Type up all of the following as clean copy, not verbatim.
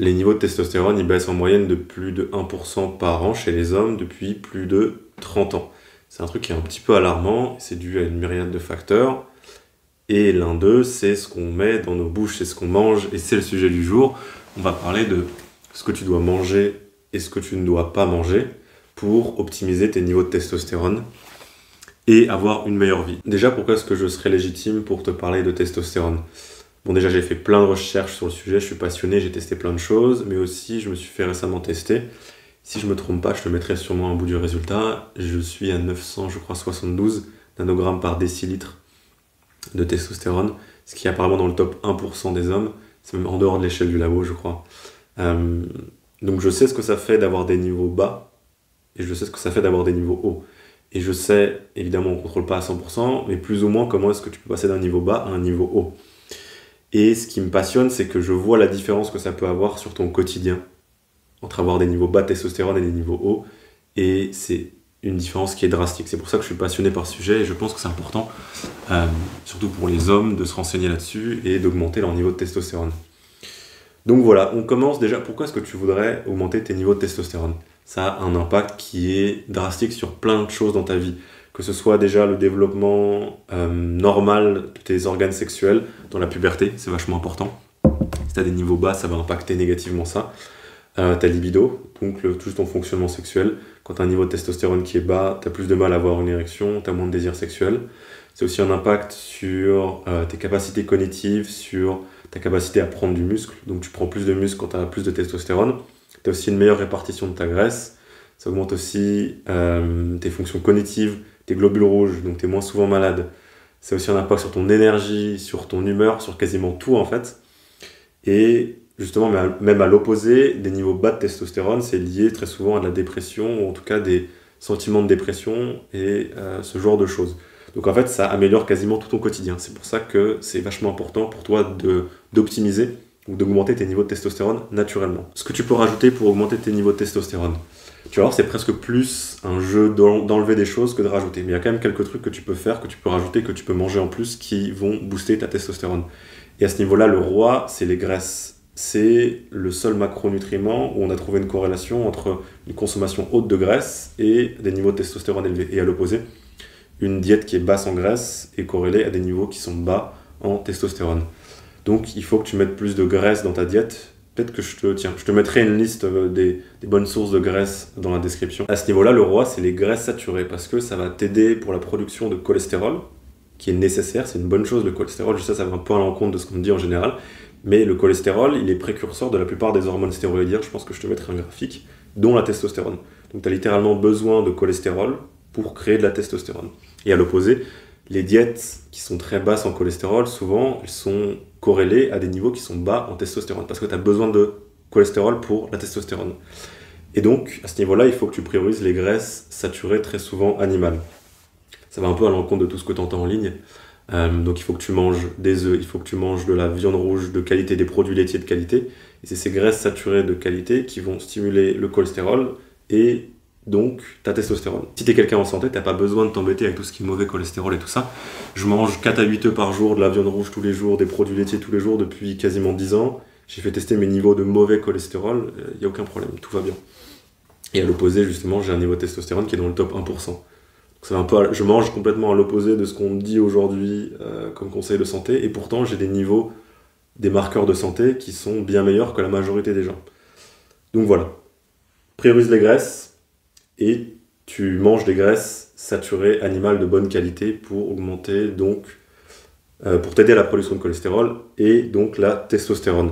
les niveaux de testostérone ils baissent en moyenne de plus de 1% par an chez les hommes depuis plus de 30 ans. C'est un truc qui est un petit peu alarmant, c'est dû à une myriade de facteurs. Et l'un d'eux, c'est ce qu'on met dans nos bouches, c'est ce qu'on mange, et c'est le sujet du jour. On va parler de ce que tu dois manger et ce que tu ne dois pas manger pour optimiser tes niveaux de testostérone et avoir une meilleure vie. Déjà, pourquoi est-ce que je serais légitime pour te parler de testostérone ? Bon, déjà, j'ai fait plein de recherches sur le sujet, je suis passionné, j'ai testé plein de choses, mais aussi, je me suis fait récemment tester. Si je ne me trompe pas, je te mettrai sûrement un bout du résultat. Je suis à 972 nanogrammes par décilitre de testostérone, ce qui est apparemment dans le top 1% des hommes. C'est même en dehors de l'échelle du labo, je crois. Donc je sais ce que ça fait d'avoir des niveaux bas, et je sais ce que ça fait d'avoir des niveaux hauts. Et je sais, évidemment, on ne contrôle pas à 100%, mais plus ou moins comment est-ce que tu peux passer d'un niveau bas à un niveau haut. Et ce qui me passionne, c'est que je vois la différence que ça peut avoir sur ton quotidien, entre avoir des niveaux bas de testostérone et des niveaux hauts, et c'est une différence qui est drastique. C'est pour ça que je suis passionné par ce sujet, et je pense que c'est important, surtout pour les hommes, de se renseigner là-dessus et d'augmenter leur niveau de testostérone. Donc voilà, on commence déjà. Pourquoi est-ce que tu voudrais augmenter tes niveaux de testostérone ? Ça a un impact qui est drastique sur plein de choses dans ta vie. Que ce soit déjà le développement normal de tes organes sexuels dans la puberté, c'est vachement important. Si tu as des niveaux bas, ça va impacter négativement ça. Ta libido, donc tout ton fonctionnement sexuel. Quand tu as un niveau de testostérone qui est bas, tu as plus de mal à avoir une érection, tu as moins de désir sexuel. C'est aussi un impact sur tes capacités cognitives, sur ta capacité à prendre du muscle. Donc tu prends plus de muscle quand tu as plus de testostérone. Tu as aussi une meilleure répartition de ta graisse. Ça augmente aussi tes fonctions cognitives, tes globules rouges, donc tu es moins souvent malade. Ça a aussi un impact sur ton énergie, sur ton humeur, sur quasiment tout en fait. Et justement, même à l'opposé, des niveaux bas de testostérone, c'est lié très souvent à de la dépression, ou en tout cas des sentiments de dépression et ce genre de choses. Donc en fait, ça améliore quasiment tout ton quotidien. C'est pour ça que c'est vachement important pour toi d'optimiser ou d'augmenter tes niveaux de testostérone naturellement. Ce que tu peux rajouter pour augmenter tes niveaux de testostérone, tu vas voir, c'est presque plus un jeu d'enlever des choses que de rajouter. Mais il y a quand même quelques trucs que tu peux faire, que tu peux rajouter, que tu peux manger en plus qui vont booster ta testostérone. Et à ce niveau-là, le roi, c'est les graisses. C'est le seul macronutriment où on a trouvé une corrélation entre une consommation haute de graisse et des niveaux de testostérone élevés. Et à l'opposé, une diète qui est basse en graisse est corrélée à des niveaux qui sont bas en testostérone. Donc il faut que tu mettes plus de graisse dans ta diète. Peut-être que je te mettrai une liste des bonnes sources de graisse dans la description. À ce niveau-là, le roi, c'est les graisses saturées parce que ça va t'aider pour la production de cholestérol, qui est nécessaire. C'est une bonne chose, le cholestérol. Je sais, ça va un peu à l'encontre de ce qu'on me dit en général. Mais le cholestérol, il est précurseur de la plupart des hormones stéroïdiennes. Je pense que je te mettrai un graphique, dont la testostérone. Donc tu as littéralement besoin de cholestérol pour créer de la testostérone. Et à l'opposé, les diètes qui sont très basses en cholestérol, souvent, elles sont corrélées à des niveaux qui sont bas en testostérone, parce que tu as besoin de cholestérol pour la testostérone. Et donc, à ce niveau-là, il faut que tu priorises les graisses saturées, très souvent animales. Ça va un peu à l'encontre de tout ce que tu entends en ligne. Donc il faut que tu manges des œufs, il faut que tu manges de la viande rouge de qualité, des produits laitiers de qualité. Et c'est ces graisses saturées de qualité qui vont stimuler le cholestérol et donc ta testostérone. Si tu es quelqu'un en santé, tu n'as pas besoin de t'embêter avec tout ce qui est mauvais cholestérol et tout ça. Je mange 4 à 8 œufs par jour, de la viande rouge tous les jours, des produits laitiers tous les jours depuis quasiment 10 ans. J'ai fait tester mes niveaux de mauvais cholestérol, il n'y a aucun problème, tout va bien. Et à l'opposé, justement, j'ai un niveau de testostérone qui est dans le top 1%. Je mange complètement à l'opposé de ce qu'on me dit aujourd'hui comme conseil de santé, et pourtant j'ai des niveaux, des marqueurs de santé qui sont bien meilleurs que la majorité des gens. Donc voilà, priorise les graisses et tu manges des graisses saturées animales de bonne qualité pour augmenter pour t'aider à la production de cholestérol et donc la testostérone.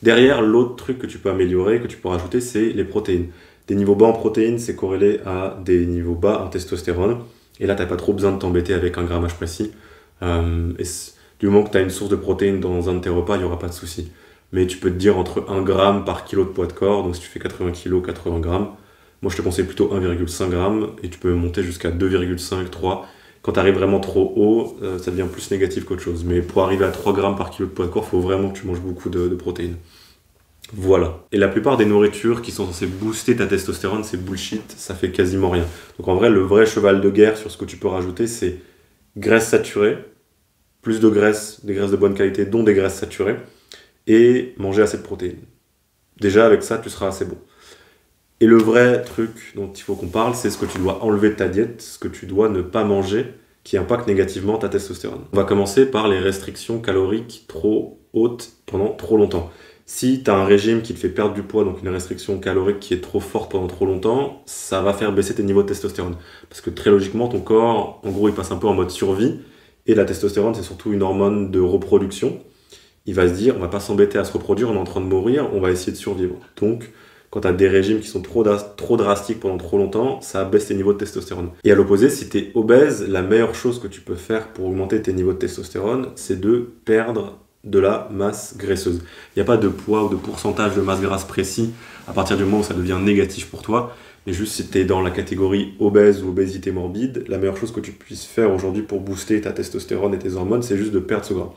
Derrière, l'autre truc que tu peux améliorer, que tu peux rajouter, c'est les protéines. Des niveaux bas en protéines, c'est corrélé à des niveaux bas en testostérone. Et là, tu n'as pas trop besoin de t'embêter avec un grammage précis. Du moment que tu as une source de protéines dans un de tes repas, il n'y aura pas de souci. Mais tu peux te dire entre 1 gramme par kilo de poids de corps. Donc si tu fais 80 kg, 80 grammes. Moi, je te conseille plutôt 1,5 g. Et tu peux monter jusqu'à 2,5, 3. Quand tu arrives vraiment trop haut, ça devient plus négatif qu'autre chose. Mais pour arriver à 3 grammes par kilo de poids de corps, il faut vraiment que tu manges beaucoup de protéines. Voilà. Et la plupart des nourritures qui sont censées booster ta testostérone, c'est bullshit, ça fait quasiment rien. Donc en vrai, le vrai cheval de guerre sur ce que tu peux rajouter, c'est graisse saturée, plus de graisse, des graisses de bonne qualité, dont des graisses saturées, et manger assez de protéines. Déjà, avec ça, tu seras assez bon. Et le vrai truc dont il faut qu'on parle, c'est ce que tu dois enlever de ta diète, ce que tu dois ne pas manger, qui impacte négativement ta testostérone. On va commencer par les restrictions caloriques trop hautes pendant trop longtemps. Si tu as un régime qui te fait perdre du poids, donc une restriction calorique qui est trop forte pendant trop longtemps, ça va faire baisser tes niveaux de testostérone. Parce que très logiquement, ton corps, en gros, il passe un peu en mode survie. Et la testostérone, c'est surtout une hormone de reproduction. Il va se dire, on va pas s'embêter à se reproduire, on est en train de mourir, on va essayer de survivre. Donc, quand tu as des régimes qui sont trop drastiques pendant trop longtemps, ça baisse tes niveaux de testostérone. Et à l'opposé, si tu es obèse, la meilleure chose que tu peux faire pour augmenter tes niveaux de testostérone, c'est de perdre de la masse graisseuse. Il n'y a pas de poids ou de pourcentage de masse grasse précis à partir du moment où ça devient négatif pour toi, mais juste si tu es dans la catégorie obèse ou obésité morbide, la meilleure chose que tu puisses faire aujourd'hui pour booster ta testostérone et tes hormones, c'est juste de perdre ce gras.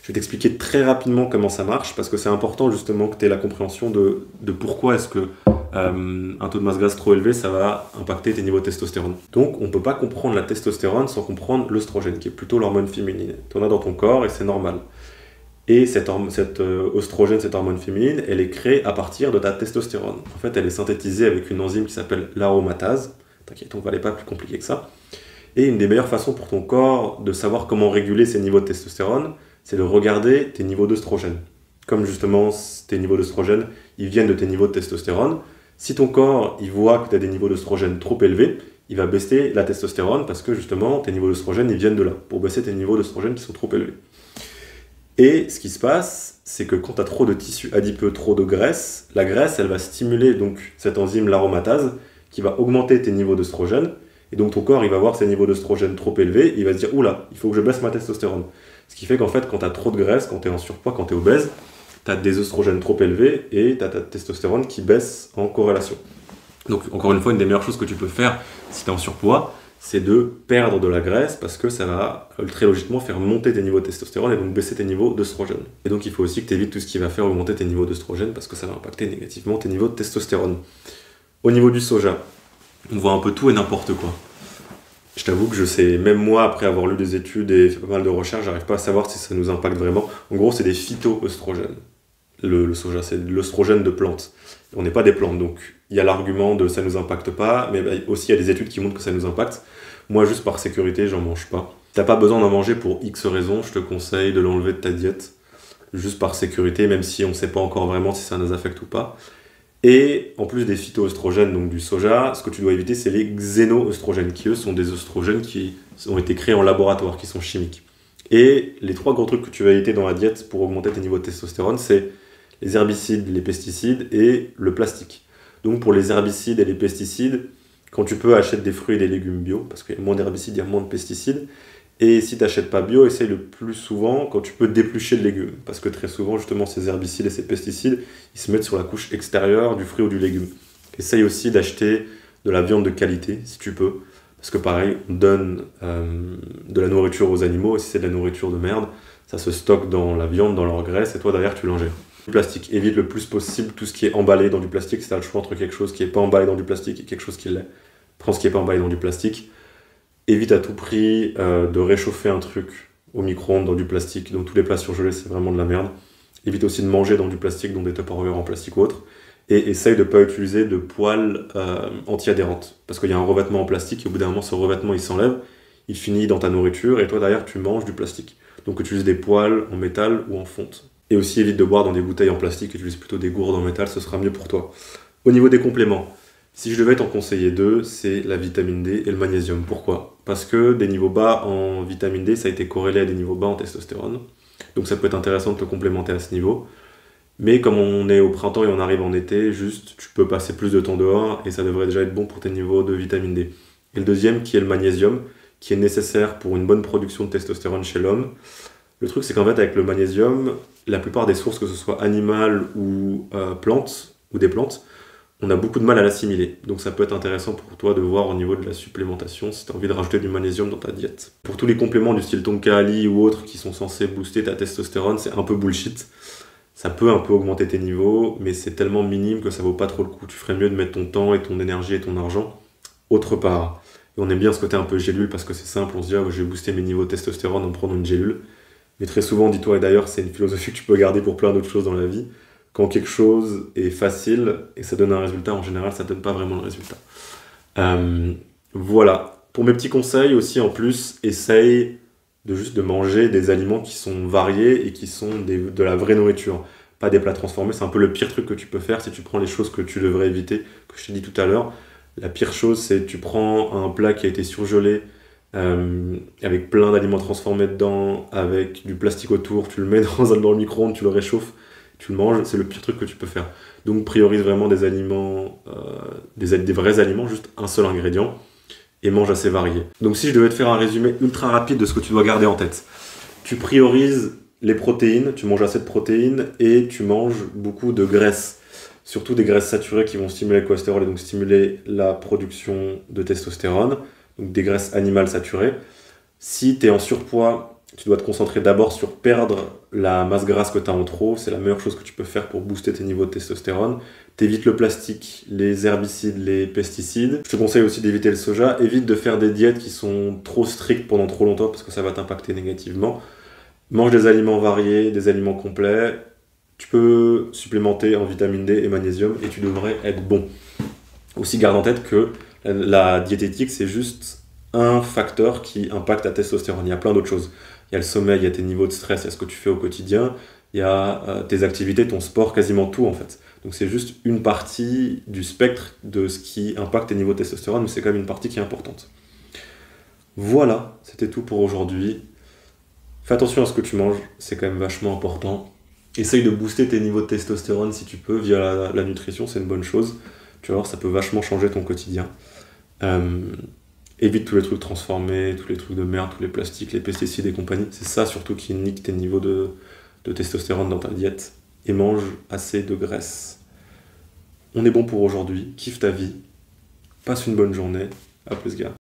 Je vais t'expliquer très rapidement comment ça marche, parce que c'est important justement que tu aies la compréhension de pourquoi est-ce que un taux de masse grasse trop élevé, ça va impacter tes niveaux de testostérone. Donc on ne peut pas comprendre la testostérone sans comprendre l'œstrogène, qui est plutôt l'hormone féminine. Tu en as dans ton corps et c'est normal. Et cette oestrogène, cette hormone féminine, elle est créée à partir de ta testostérone. En fait, elle est synthétisée avec une enzyme qui s'appelle l'aromatase. T'inquiète, on va aller pas plus compliqué que ça. Et une des meilleures façons pour ton corps de savoir comment réguler ses niveaux de testostérone, c'est de regarder tes niveaux d'œstrogène. Comme justement tes niveaux d'œstrogène, ils viennent de tes niveaux de testostérone. Si ton corps il voit que tu as des niveaux d'œstrogène trop élevés, il va baisser la testostérone parce que justement tes niveaux d'œstrogène ils viennent de là, pour baisser tes niveaux d'œstrogène qui sont trop élevés. Et ce qui se passe, c'est que quand tu as trop de tissu adipeux, trop de graisse, la graisse elle va stimuler donc cette enzyme l'aromatase qui va augmenter tes niveaux d'œstrogène. Et donc ton corps il va voir ses niveaux d'œstrogène trop élevés, et il va se dire oula, il faut que je baisse ma testostérone. Ce qui fait qu'en fait, quand tu as trop de graisse, quand tu es en surpoids, quand tu es obèse, tu as des œstrogènes trop élevés et tu as ta testostérone qui baisse en corrélation. Donc, encore une fois, une des meilleures choses que tu peux faire si tu es en surpoids, c'est de perdre de la graisse parce que ça va très logiquement faire monter tes niveaux de testostérone et donc baisser tes niveaux d'œstrogène. Et donc, il faut aussi que tu évites tout ce qui va faire augmenter tes niveaux d'œstrogène parce que ça va impacter négativement tes niveaux de testostérone. Au niveau du soja, on voit un peu tout et n'importe quoi. Je t'avoue que je sais, même moi, après avoir lu des études et fait pas mal de recherches, j'arrive pas à savoir si ça nous impacte vraiment. En gros, c'est des phytoœstrogènes. Le soja, c'est de l'œstrogène de plantes. On n'est pas des plantes, donc il y a l'argument de ça nous impacte pas, mais aussi il y a des études qui montrent que ça nous impacte. Moi, juste par sécurité, j'en mange pas. T'as pas besoin d'en manger pour X raisons, je te conseille de l'enlever de ta diète, juste par sécurité, même si on sait pas encore vraiment si ça nous affecte ou pas. Et en plus des phytoœstrogènes, donc du soja, ce que tu dois éviter, c'est les xénoœstrogènes, qui eux sont des œstrogènes qui ont été créés en laboratoire, qui sont chimiques. Et les trois gros trucs que tu vas éviter dans la diète pour augmenter tes niveaux de testostérone, c'est les herbicides, les pesticides et le plastique. Donc pour les herbicides et les pesticides, quand tu peux, achète des fruits et des légumes bio, parce qu'il y a moins d'herbicides, il y a moins de pesticides. Et si tu n'achètes pas bio, essaye le plus souvent quand tu peux d'éplucher le légume. Parce que très souvent, justement, ces herbicides et ces pesticides, ils se mettent sur la couche extérieure du fruit ou du légume. Essaye aussi d'acheter de la viande de qualité, si tu peux. Parce que pareil, on donne de la nourriture aux animaux, et si c'est de la nourriture de merde, ça se stocke dans la viande, dans leur graisse, et toi derrière, tu l'ingères. Le plastique, évite le plus possible tout ce qui est emballé dans du plastique. Si tu as le choix entre quelque chose qui n'est pas emballé dans du plastique et quelque chose qui l'est, prends ce qui n'est pas emballé dans du plastique. Évite à tout prix de réchauffer un truc au micro-ondes dans du plastique. Donc tous les plats surgelés, c'est vraiment de la merde. Évite aussi de manger dans du plastique, dans des Tupperware en plastique ou autre. Et essaye de ne pas utiliser de poêle anti-adhérente. Parce qu'il y a un revêtement en plastique et au bout d'un moment, ce revêtement, il s'enlève, il finit dans ta nourriture et toi, derrière, tu manges du plastique. Donc utilise des poêles en métal ou en fonte. Et aussi évite de boire dans des bouteilles en plastique, utilise plutôt des gourdes en métal, ce sera mieux pour toi. Au niveau des compléments, si je devais t'en conseiller deux, c'est la vitamine D et le magnésium. Pourquoi ? Parce que des niveaux bas en vitamine D, ça a été corrélé à des niveaux bas en testostérone. Donc ça peut être intéressant de te complémenter à ce niveau. Mais comme on est au printemps et on arrive en été, juste tu peux passer plus de temps dehors et ça devrait déjà être bon pour tes niveaux de vitamine D. Et le deuxième qui est le magnésium, qui est nécessaire pour une bonne production de testostérone chez l'homme. Le truc c'est qu'en fait avec le magnésium, la plupart des sources, que ce soit animales ou plantes, ou des plantes, on a beaucoup de mal à l'assimiler. Donc ça peut être intéressant pour toi de voir au niveau de la supplémentation si tu as envie de rajouter du magnésium dans ta diète. Pour tous les compléments du style Tonka Ali ou autres qui sont censés booster ta testostérone, c'est un peu bullshit. Ça peut un peu augmenter tes niveaux, mais c'est tellement minime que ça vaut pas trop le coup. Tu ferais mieux de mettre ton temps et ton énergie et ton argent autre part. Et on aime bien ce côté un peu gélule parce que c'est simple, on se dit je vais booster mes niveaux de testostérone en prenant une gélule. Mais très souvent, dis-toi, et d'ailleurs c'est une philosophie que tu peux garder pour plein d'autres choses dans la vie, quand quelque chose est facile et ça donne un résultat, en général, ça donne pas vraiment le résultat. Voilà. Pour mes petits conseils aussi, en plus, essaye de manger des aliments qui sont variés et qui sont de la vraie nourriture. Pas des plats transformés, c'est un peu le pire truc que tu peux faire si tu prends les choses que tu devrais éviter, que je t'ai dit tout à l'heure. La pire chose, c'est tu prends un plat qui a été surgelé, avec plein d'aliments transformés dedans, avec du plastique autour, tu le mets dans le micro-ondes, tu le réchauffes, tu le manges, c'est le pire truc que tu peux faire. Donc priorise vraiment des aliments, des vrais aliments, juste un seul ingrédient, et mange assez varié. Donc si je devais te faire un résumé ultra rapide de ce que tu dois garder en tête, tu priorises les protéines, tu manges assez de protéines, et tu manges beaucoup de graisses. Surtout des graisses saturées qui vont stimuler le cholestérol et donc stimuler la production de testostérone, donc des graisses animales saturées. Si tu es en surpoids, tu dois te concentrer d'abord sur perdre la masse grasse que tu as en trop, c'est la meilleure chose que tu peux faire pour booster tes niveaux de testostérone. T'évites le plastique, les herbicides, les pesticides. Je te conseille aussi d'éviter le soja. Évite de faire des diètes qui sont trop strictes pendant trop longtemps parce que ça va t'impacter négativement. Mange des aliments variés, des aliments complets. Tu peux supplémenter en vitamine D et magnésium et tu devrais être bon. Aussi, garde en tête que la diététique, c'est juste un facteur qui impacte ta testostérone. Il y a plein d'autres choses. Il y a le sommeil, il y a tes niveaux de stress, il y a ce que tu fais au quotidien, il y a tes activités, ton sport, quasiment tout en fait. Donc c'est juste une partie du spectre de ce qui impacte tes niveaux de testostérone, mais c'est quand même une partie qui est importante. Voilà, c'était tout pour aujourd'hui. Fais attention à ce que tu manges, c'est quand même vachement important. Essaye de booster tes niveaux de testostérone si tu peux via la nutrition, c'est une bonne chose. Tu vas voir, ça peut vachement changer ton quotidien. Évite tous les trucs transformés, tous les trucs de merde, tous les plastiques, les pesticides et compagnie. C'est ça surtout qui nique tes niveaux de testostérone dans ta diète. Et mange assez de graisse. On est bon pour aujourd'hui. Kiffe ta vie. Passe une bonne journée. À plus, gars.